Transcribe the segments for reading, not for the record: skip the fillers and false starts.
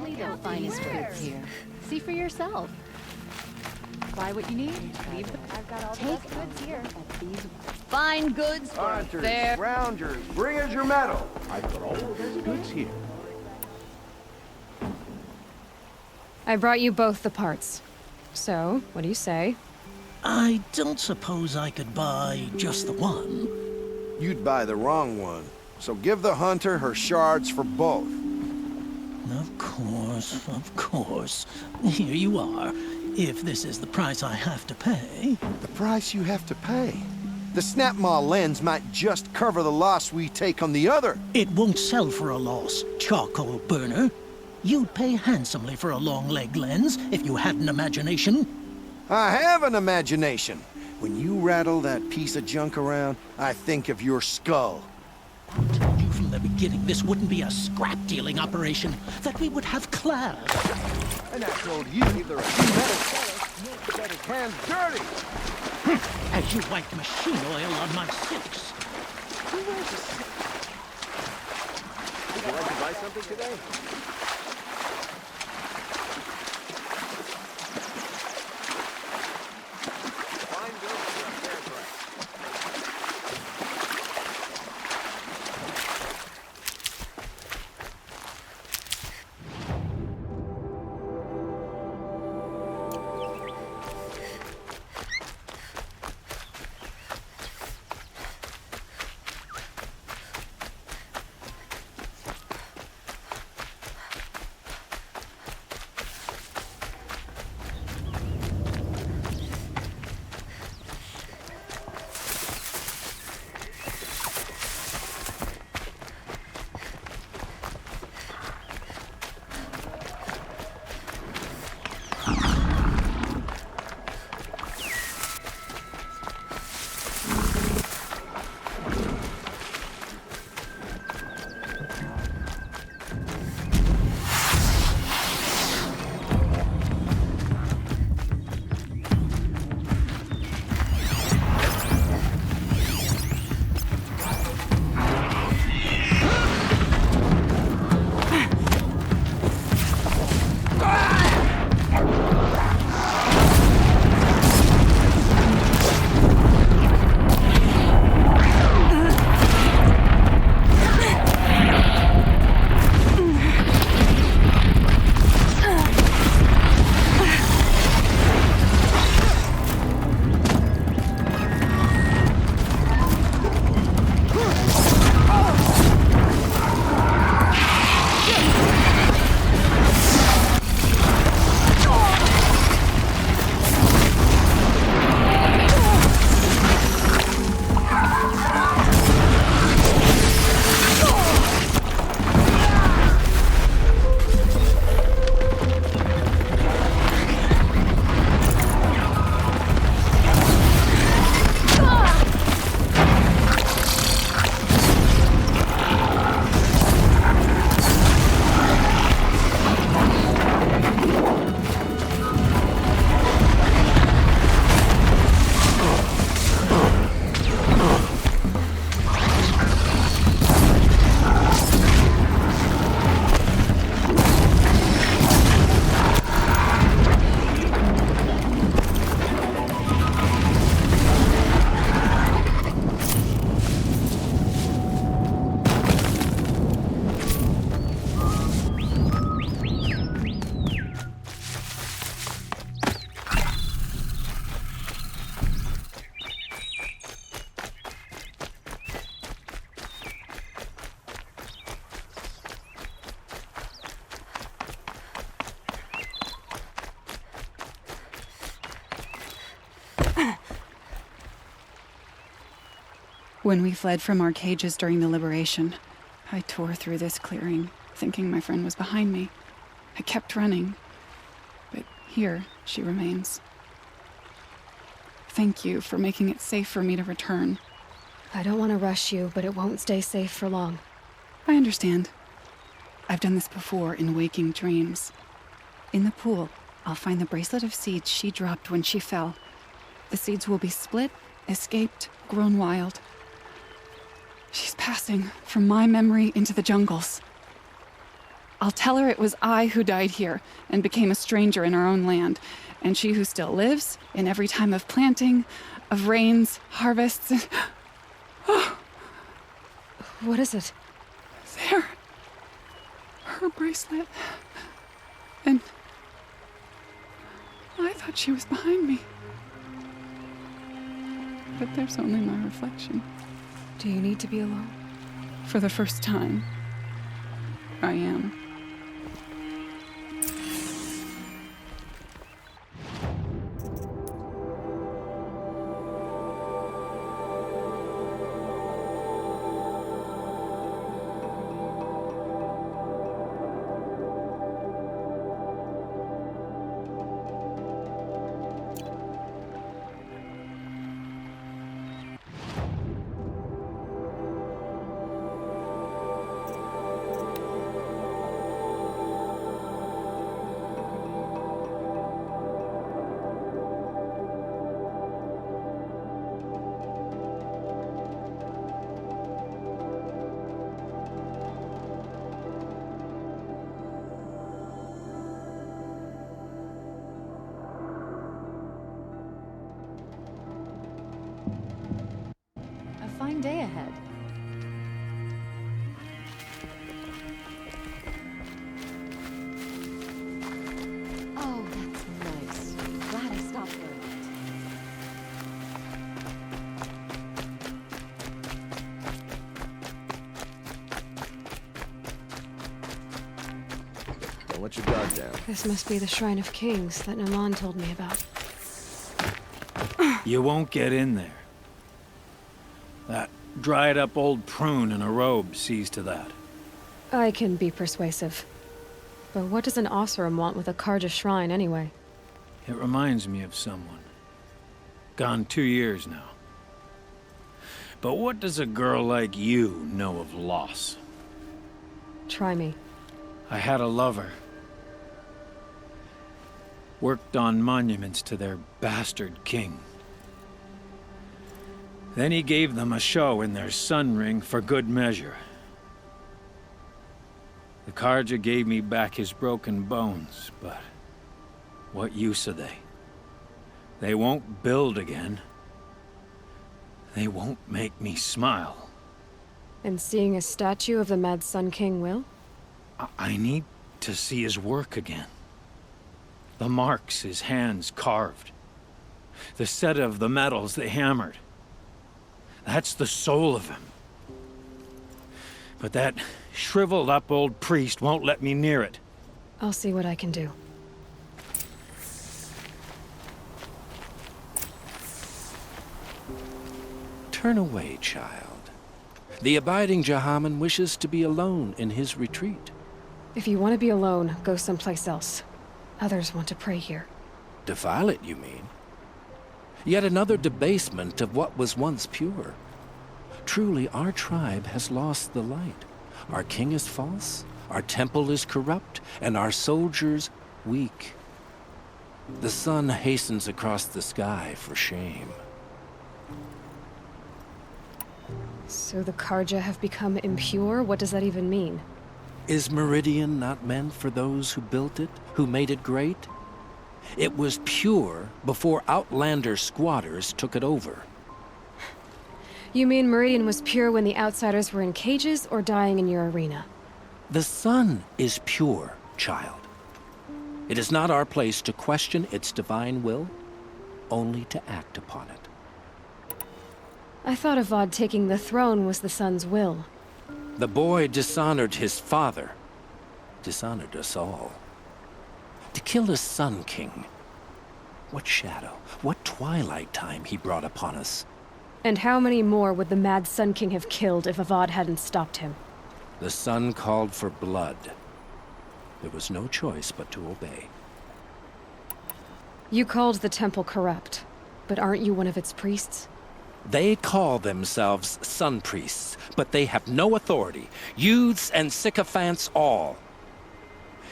Only the finest goods here. See for yourself. Buy what you need. Leave the... I've got all the Take best goods here. these fine goods for Hunters, fair. rounders, bring us your metal. I've got all the best goods here. I brought you both the parts. So, what do you say? I don't suppose I could buy just the one. You'd buy the wrong one. So give the hunter her shards for both. Of course. Here you are. If this is the price I have to pay. The price you have to pay. The Snapmaw lens might just cover the loss we take on the other. It won't sell for a loss, charcoal burner. You'd pay handsomely for a long leg lens if you had an imagination. I have an imagination. When you rattle that piece of junk around, I think of your skull. I told you from the beginning this wouldn't be a scrap-dealing operation, that we would have class. And I told you either a metal seller get his hands dirty. As you wiped machine oil on my silks. Would you like to buy something today? Fine goods for a fair price. When we fled from our cages during the liberation, I tore through this clearing, thinking my friend was behind me. I kept running, but here she remains. Thank you for making it safe for me to return. I don't want to rush you, but it won't stay safe for long. I understand. I've done this before in waking dreams. In the pool, I'll find the bracelet of seeds she dropped when she fell. The seeds will be split, escaped, grown wild. She's passing from my memory into the jungles. I'll tell her it was I who died here and became a stranger in our own land, and she who still lives in every time of planting, of rains, harvests, and... What is it? There. Her bracelet. And I thought she was behind me. But there's only my reflection. Do you need to be alone? For the first time, I am. A fine day ahead. Oh, that's nice. Glad I stopped for a bit. Don't let your guard down. This must be the Shrine of Kings that Naman told me about. You won't get in there. That dried-up old prune in a robe sees to that. I can be persuasive. But what does an Oseram want with a Karja shrine, anyway? It reminds me of someone. Gone 2 years now. But what does a girl like you know of loss? Try me. I had a lover. Worked on monuments to their bastard king. Then he gave them a show in their sun ring for good measure. The Karja gave me back his broken bones, but what use are they? They won't build again. They won't make me smile. And seeing a statue of the Mad Sun King will? I need to see his work again. The marks his hands carved. The set of the metals they hammered. That's the soul of him. But that shriveled up old priest won't let me near it. I'll see what I can do. Turn away, child. The abiding Jahaman wishes to be alone in his retreat. If you want to be alone, go someplace else. Others want to pray here. Defile it, you mean? Yet another debasement of what was once pure. Truly, our tribe has lost the light. Our king is false, our temple is corrupt, and our soldiers weak. The sun hastens across the sky for shame. So the Karja have become impure? What does that even mean? Is Meridian not meant for those who built it, who made it great? It was pure before outlander squatters took it over. You mean Meridian was pure when the outsiders were in cages or dying in your arena? The sun is pure, child. It is not our place to question its divine will, only to act upon it. I thought Avad taking the throne was the sun's will. The boy dishonored his father, dishonored us all. To kill his sun king. What shadow, what twilight time he brought upon us. And how many more would the Mad Sun King have killed if Avad hadn't stopped him? The sun called for blood. There was no choice but to obey. You called the temple corrupt, but aren't you one of its priests? They call themselves sun priests, but they have no authority. Youths and sycophants all.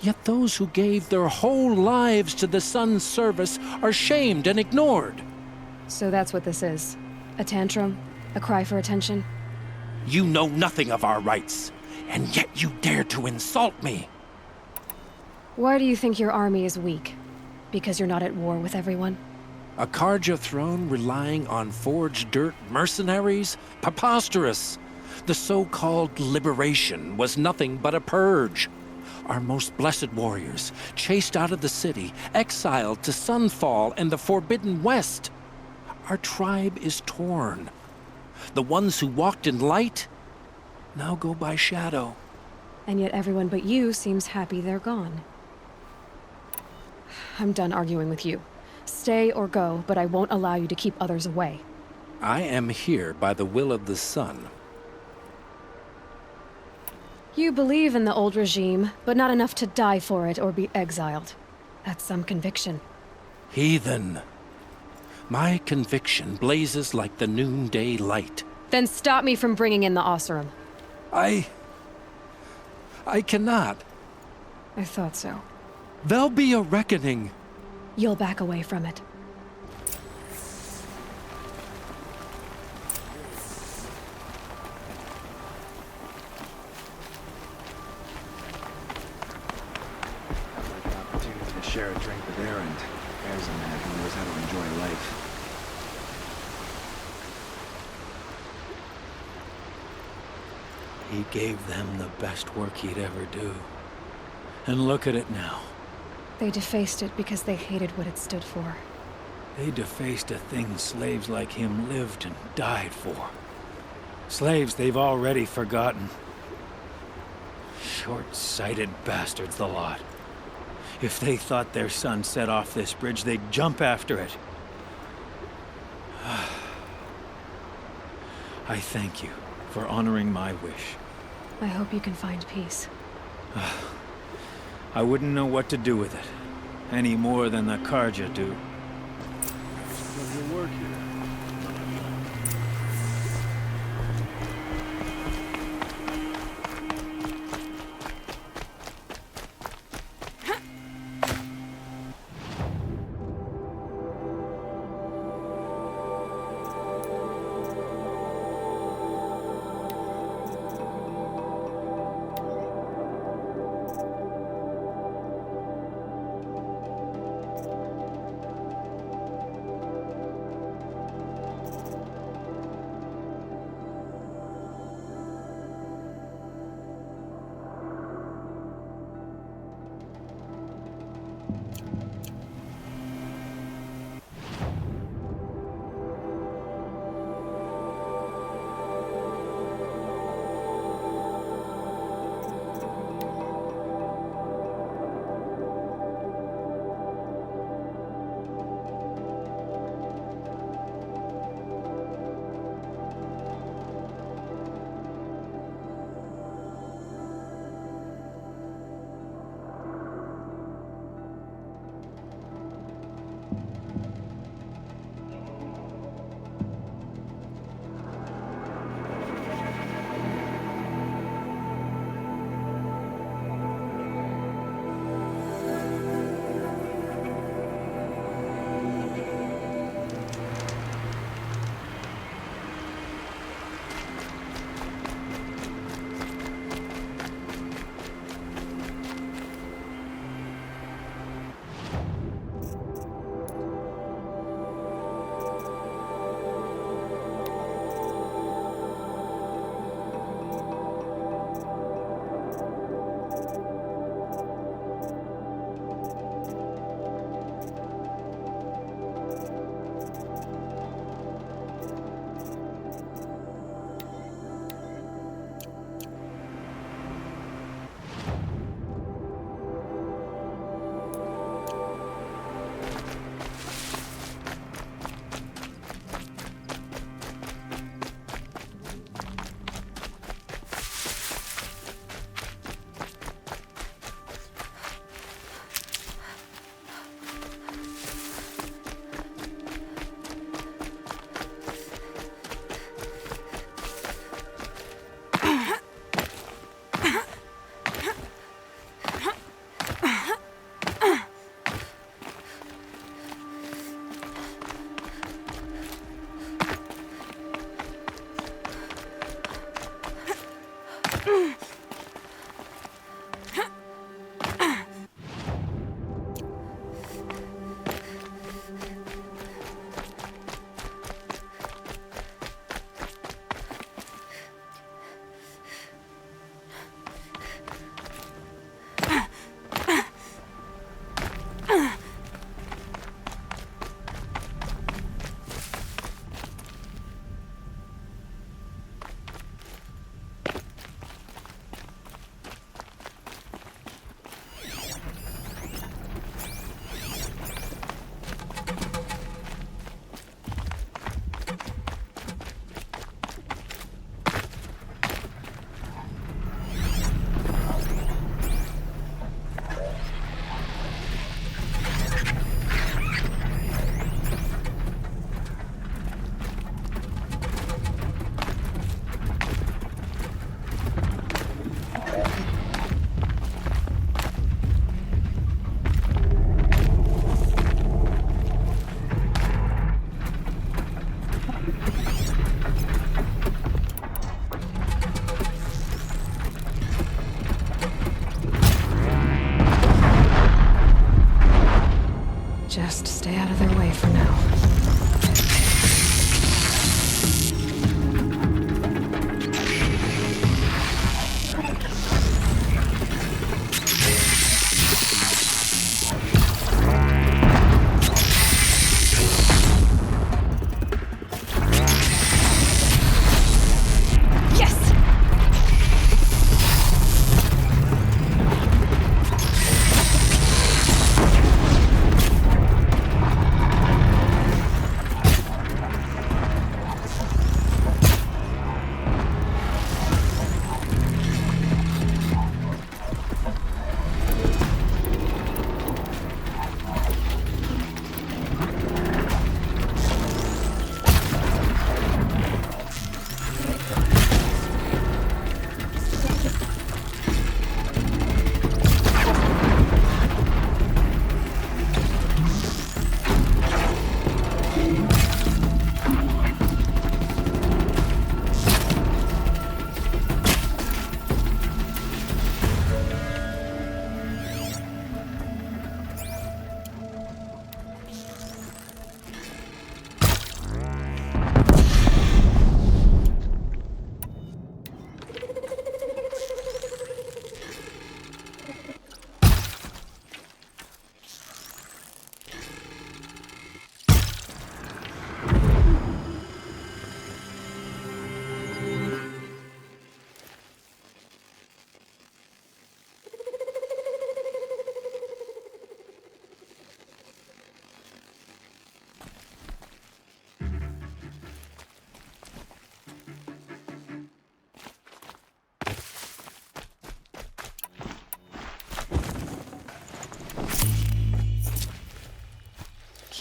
Yet those who gave their whole lives to the sun's service are shamed and ignored. So that's what this is. A tantrum? A cry for attention? You know nothing of our rights, and yet you dare to insult me. Why do you think your army is weak? Because you're not at war with everyone? A Karja throne relying on forged dirt mercenaries? Preposterous! The so-called liberation was nothing but a purge. Our most blessed warriors, chased out of the city, exiled to Sunfall and the Forbidden West. Our tribe is torn. The ones who walked in light now go by shadow. And yet everyone but you seems happy they're gone. I'm done arguing with you. Stay or go, but I won't allow you to keep others away. I am here by the will of the sun. You believe in the old regime, but not enough to die for it or be exiled. That's some conviction. Heathen. My conviction blazes like the noonday light. Then stop me from bringing in the Oseram. I cannot. I thought so. There'll be a reckoning. You'll back away from it. I'd like an opportunity to share a drink with Erend. There's a man who knows how to enjoy life. He gave them the best work he'd ever do. And look at it now. They defaced it because they hated what it stood for. They defaced a thing slaves like him lived and died for. Slaves they've already forgotten. Short-sighted bastards, the lot. If they thought their son set off this bridge, they'd jump after it. I thank you for honoring my wish. I hope you can find peace. I wouldn't know what to do with it, any more than the Karja do. Does your work here?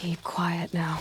Keep quiet now.